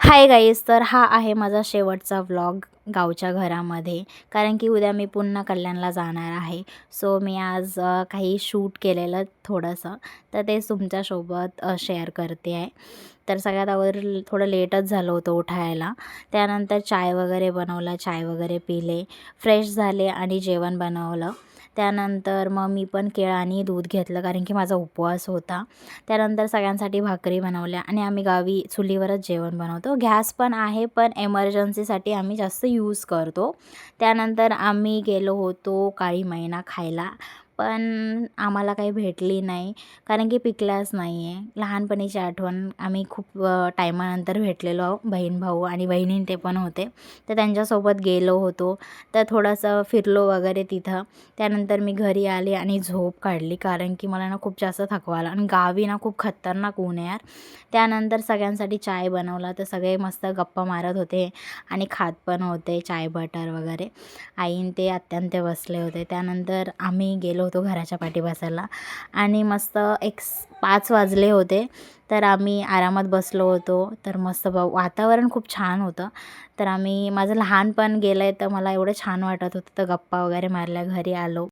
Hi guys, तर हा आहे माझा शेवटचा व्लॉग गावच्या घरामध्ये. कारण की उद्या मी पुन्हा कल्याणला जाणार आहे. सो मी आज काही शूट केलेलं थोडंसं, तर तेच तुमच्यासोबत शेअर करते आहे. तर सगळ्यात अगोदर थोडं लेटच झालं होतं उठायला. त्यानंतर चाय वगैरे बनवला, चाय वगैरे पिले, फ्रेश झाले आणि जेवण बनवलं. त्यानंतर मग मी पण केळं आणि दूध घेतलं कारण की माझा उपवास होता. त्यानंतर सगळ्यांसाठी भाकरी बनवल्या आणि आम्ही गावी चुलीवरच जेवण बनवतो. गॅस पण आहे, पण एमर्जन्सीसाठी आम्ही जास्त यूज करतो. त्यानंतर आम्ही गेलो होतो काळी मैना खायला, पण आम्हाला काही भेटली नाही कारण की पिकल्याच नाही आहे. लहानपणीची आठवण, आम्ही खूप टायमानंतर भेटलेलो आहो, बहीण भाऊ आणि बहिणी ते पण होते. तर त्यांच्यासोबत गेलो होतो, तर थोडंसं फिरलो वगैरे तिथं. त्यानंतर मी घरी आले आणि झोप काढली कारण की मला ना खूप जास्त थकवा आला आणि गावी ना खूप खतरनाक ऊन आहे यार. त्यानंतर सगळ्यांसाठी चाय बनवला, तर सगळे मस्त गप्पा मारत होते आणि खात पण होते चाय बटर वगैरे. आईन ते आत्यान ते बसले होते. त्यानंतर आम्ही गेलो होतो घराच्या पाठी बसायला आणि मस्त 5 वाजले होते, तर आम्ही आरामात बसलो होतो. तर मस्त वातावरण खूप छान होतं. तर माझं लहानपण गेलं आहे, तर मला एवढं छान वाटत होतं. तर गप्पा वगैरे मारल्या, घरी आलो.